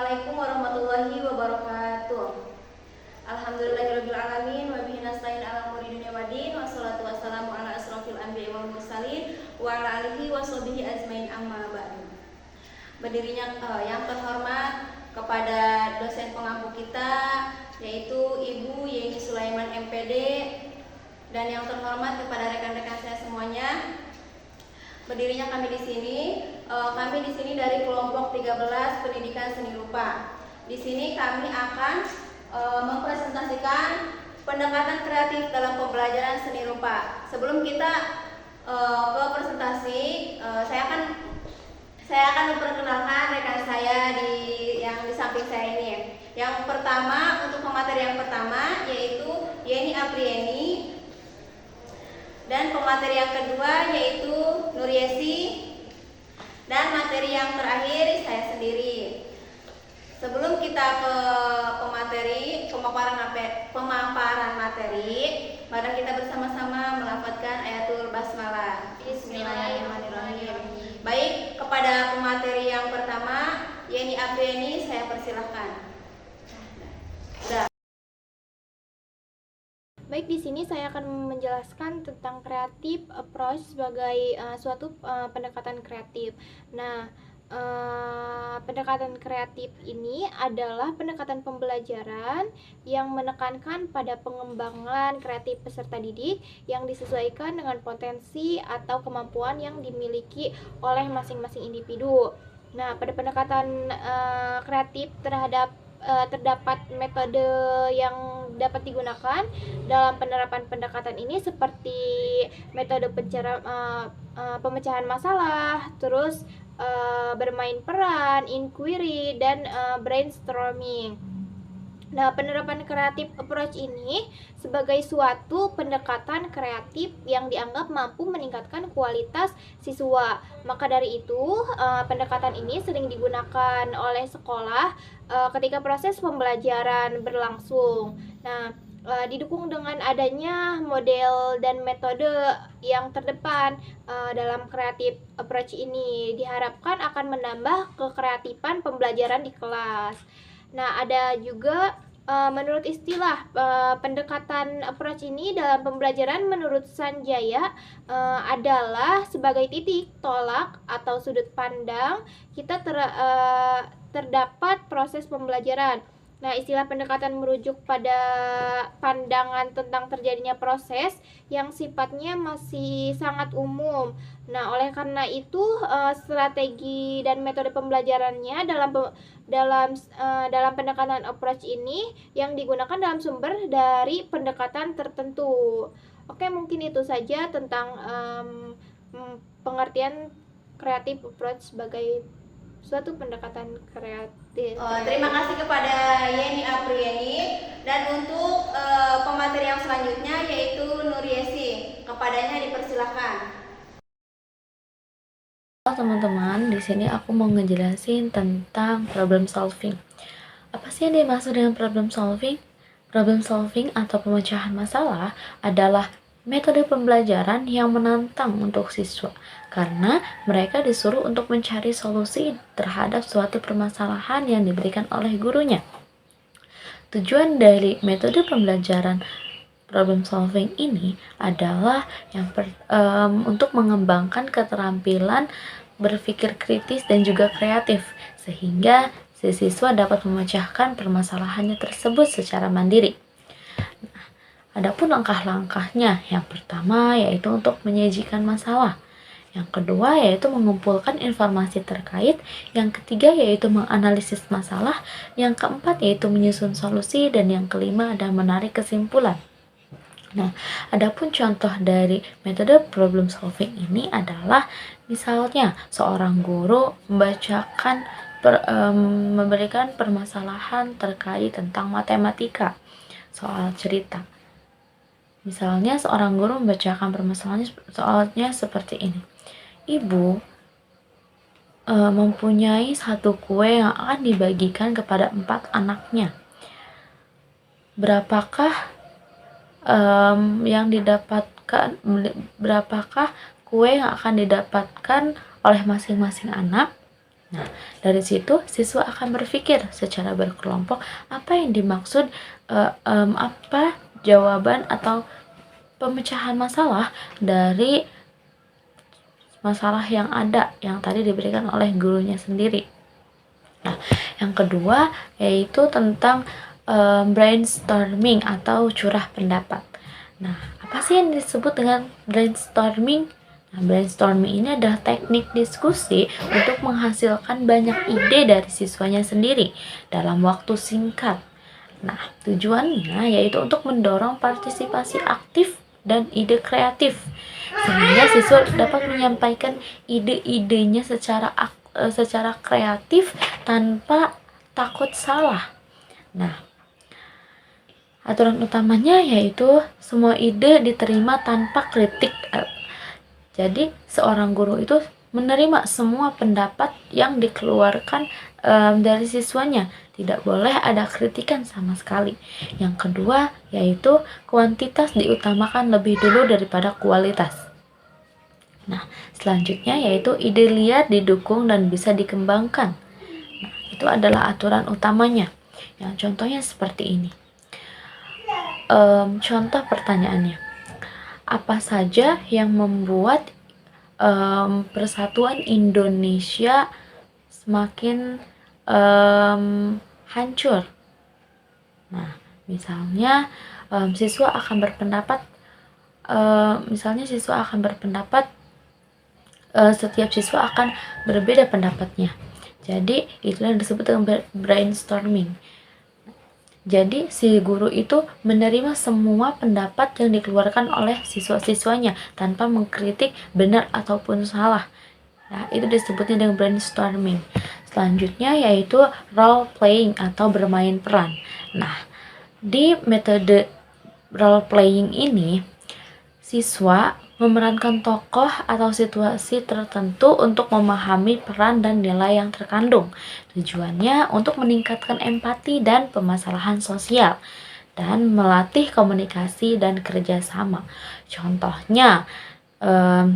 Assalamualaikum warahmatullahi wabarakatuh. Alhamdulillahirabbil alamin wa bihi nasta'in ala umuri dunya waddin wassalatu wassalamu ala asrofil anbiya'i wal mursalin wa ala alihi washabihi ajmain amma ba'du. Berdirinya yang terhormat kepada dosen pengampu kita yaitu Ibu Yeni Sulaiman MPD, dan yang terhormat kepada rekan-rekan saya semuanya. Berdirinya kami di sini, dari kelompok 13 Pendidikan Seni Rupa. Di sini kami akan mempresentasikan pendekatan kreatif dalam pembelajaran seni rupa. Sebelum kita ke presentasi, saya akan memperkenalkan rekan saya yang di samping saya ini. Yang pertama, untuk pemateri yang pertama yaitu Yeni Aprieni, dan pemateri yang kedua yaitu Nuryesi, dan materi yang terakhir saya sendiri. Sebelum kita ke pemaparan materi, mari kita bersama-sama melafadzkan ayatul basmalah. Bismillahirrahmanirrahim. Baik, kepada pemateri yang pertama, Yeni Aprieni, saya persilahkan. Baik, di sini saya akan menjelaskan tentang creative approach sebagai suatu pendekatan kreatif. Nah, pendekatan kreatif ini adalah pendekatan pembelajaran yang menekankan pada pengembangan kreatif peserta didik yang disesuaikan dengan potensi atau kemampuan yang dimiliki oleh masing-masing individu. Nah, pada pendekatan kreatif terdapat metode yang dapat digunakan dalam penerapan pendekatan ini seperti metode pemecahan masalah, terus bermain peran, inquiry, dan brainstorming. Nah, penerapan kreatif approach ini sebagai suatu pendekatan kreatif yang dianggap mampu meningkatkan kualitas siswa. Maka dari itu, pendekatan ini sering digunakan oleh sekolah ketika proses pembelajaran berlangsung. Nah, didukung dengan adanya model dan metode yang terdepan dalam kreatif approach ini diharapkan akan menambah kekreatifan pembelajaran di kelas. Nah, ada juga menurut istilah pendekatan approach ini dalam pembelajaran menurut Sanjaya adalah sebagai titik tolak atau sudut pandang kita terdapat proses pembelajaran. Nah, istilah pendekatan merujuk pada pandangan tentang terjadinya proses yang sifatnya masih sangat umum. Nah, oleh karena itu strategi dan metode pembelajarannya dalam pendekatan approach ini yang digunakan dalam sumber dari pendekatan tertentu. Oke, mungkin itu saja tentang pengertian creative approach sebagai suatu pendekatan kreatif. Terima kasih kepada Yeni Aprieni, dan untuk pemateri yang selanjutnya yaitu Nuryesi, kepadanya dipersilahkan. Halo teman-teman, di sini aku mau ngejelasin tentang problem solving. Apa sih yang dimaksud dengan problem solving? Problem solving atau pemecahan masalah adalah metode pembelajaran yang menantang untuk siswa karena mereka disuruh untuk mencari solusi terhadap suatu permasalahan yang diberikan oleh gurunya. Tujuan dari metode pembelajaran problem solving ini adalah untuk mengembangkan keterampilan berpikir kritis dan juga kreatif sehingga si siswa dapat memecahkan permasalahannya tersebut secara mandiri. Adapun langkah-langkahnya, yang pertama yaitu untuk menyajikan masalah, yang kedua yaitu mengumpulkan informasi terkait, yang ketiga yaitu menganalisis masalah, yang keempat yaitu menyusun solusi, dan yang kelima adalah menarik kesimpulan. Nah, adapun contoh dari metode problem solving ini adalah misalnya seorang guru memberikan permasalahan terkait tentang matematika, soal cerita. Misalnya seorang guru membacakan permasalahannya soalnya seperti ini. Ibu mempunyai satu kue yang akan dibagikan kepada 4 anaknya. Berapakah berapakah kue yang akan didapatkan oleh masing-masing anak? Nah, dari situ siswa akan berpikir secara berkelompok apa yang dimaksud, apa jawaban atau pemecahan masalah dari masalah yang ada yang tadi diberikan oleh gurunya sendiri. Nah, yang kedua yaitu tentang brainstorming atau curah pendapat. Nah, apa sih yang disebut dengan brainstorming? Nah, brainstorming ini adalah teknik diskusi untuk menghasilkan banyak ide dari siswanya sendiri dalam waktu singkat. Nah, tujuannya yaitu untuk mendorong partisipasi aktif dan ide kreatif, sehingga siswa dapat menyampaikan ide-idenya secara kreatif tanpa takut salah. Nah, aturan utamanya yaitu semua ide diterima tanpa kritik. Jadi seorang guru itu menerima semua pendapat yang dikeluarkan dari siswanya. Tidak boleh ada kritikan sama sekali. Yang kedua yaitu kuantitas diutamakan lebih dulu daripada kualitas. Nah, selanjutnya yaitu ide liar didukung dan bisa dikembangkan. Nah, itu adalah aturan utamanya. Yang contohnya seperti ini. Contoh pertanyaannya, apa saja yang membuat persatuan Indonesia semakin hancur? Nah, misalnya siswa akan berpendapat, setiap siswa akan berbeda pendapatnya. Jadi itulah yang disebut dengan brainstorming. Jadi si guru itu menerima semua pendapat yang dikeluarkan oleh siswa-siswanya tanpa mengkritik benar ataupun salah. Nah, itu disebutnya dengan brainstorming. Selanjutnya yaitu role playing atau bermain peran. Nah, di metode role playing ini siswa memerankan tokoh atau situasi tertentu untuk memahami peran dan nilai yang terkandung. Tujuannya untuk meningkatkan empati dan permasalahan sosial dan melatih komunikasi dan kerjasama. Contohnya,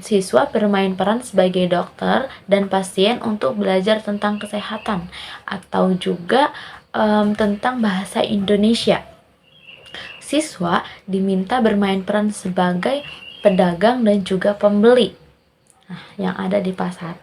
siswa bermain peran sebagai dokter dan pasien untuk belajar tentang kesehatan atau juga tentang bahasa Indonesia. Siswa diminta bermain peran sebagai pedagang dan juga pembeli yang ada di pasar.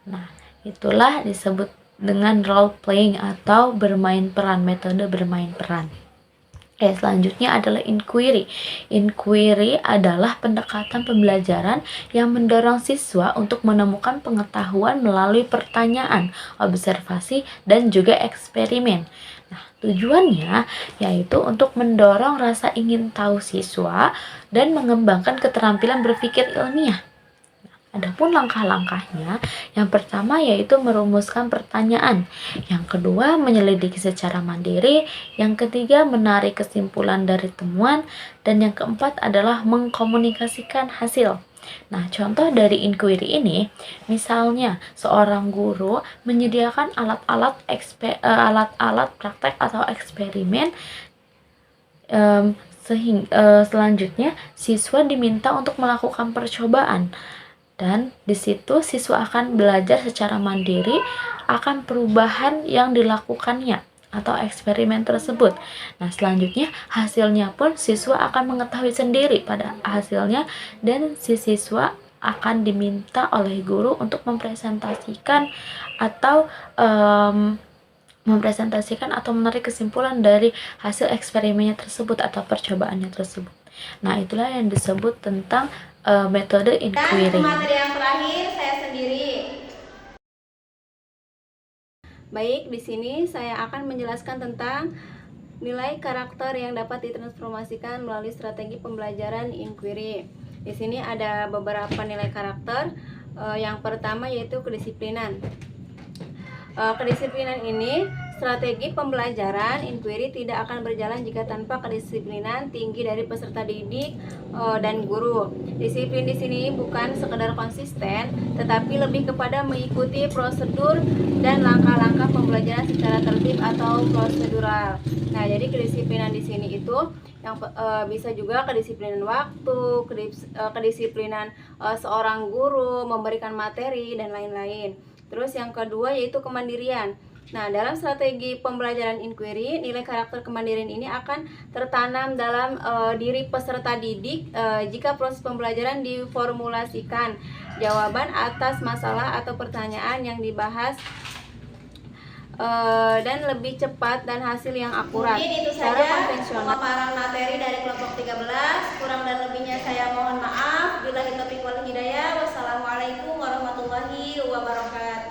Nah, itulah disebut dengan role playing atau bermain peran, metode bermain peran. Selanjutnya adalah inquiry. Inquiry adalah pendekatan pembelajaran yang mendorong siswa untuk menemukan pengetahuan melalui pertanyaan, observasi, dan juga eksperimen. Nah, tujuannya yaitu untuk mendorong rasa ingin tahu siswa dan mengembangkan keterampilan berpikir ilmiah. Adapun langkah-langkahnya, yang pertama yaitu merumuskan pertanyaan, yang kedua menyelidiki secara mandiri, yang ketiga menarik kesimpulan dari temuan, dan yang keempat adalah mengkomunikasikan hasil. Nah, contoh dari inquiry ini, misalnya seorang guru menyediakan alat-alat praktek atau eksperimen, selanjutnya siswa diminta untuk melakukan percobaan. Dan di situ siswa akan belajar secara mandiri akan perubahan yang dilakukannya atau eksperimen tersebut. Nah, selanjutnya hasilnya pun siswa akan mengetahui sendiri pada hasilnya dan si siswa akan diminta oleh guru untuk mempresentasikan atau menarik kesimpulan dari hasil eksperimennya tersebut atau percobaannya tersebut. Nah, itulah yang disebut tentang metode inquiry. Dan materi yang terakhir saya sendiri. Baik, di sini saya akan menjelaskan tentang nilai karakter yang dapat ditransformasikan melalui strategi pembelajaran inquiry. Di sini ada beberapa nilai karakter. Yang pertama yaitu kedisiplinan. Kedisiplinan ini strategi pembelajaran inquiry tidak akan berjalan jika tanpa kedisiplinan tinggi dari peserta didik dan guru. Disiplin di sini bukan sekedar konsisten, tetapi lebih kepada mengikuti prosedur dan langkah-langkah pembelajaran secara tertib atau prosedural. Nah, jadi kedisiplinan di sini itu yang bisa juga kedisiplinan waktu, kedisiplinan seorang guru memberikan materi dan lain-lain. Terus yang kedua yaitu kemandirian. Nah, dalam strategi pembelajaran inquiry, nilai karakter kemandirian ini akan tertanam dalam diri peserta didik jika proses pembelajaran diformulasikan jawaban atas masalah atau pertanyaan yang dibahas dan lebih cepat dan hasil yang akurat. Mungkin itu Secara saja konvensional. pemaparan materi dari kelompok 13. Kurang dan lebihnya saya mohon maaf. Billahi taufiq wal hidayah. Wassalamualaikum warahmatullahi wabarakatuh.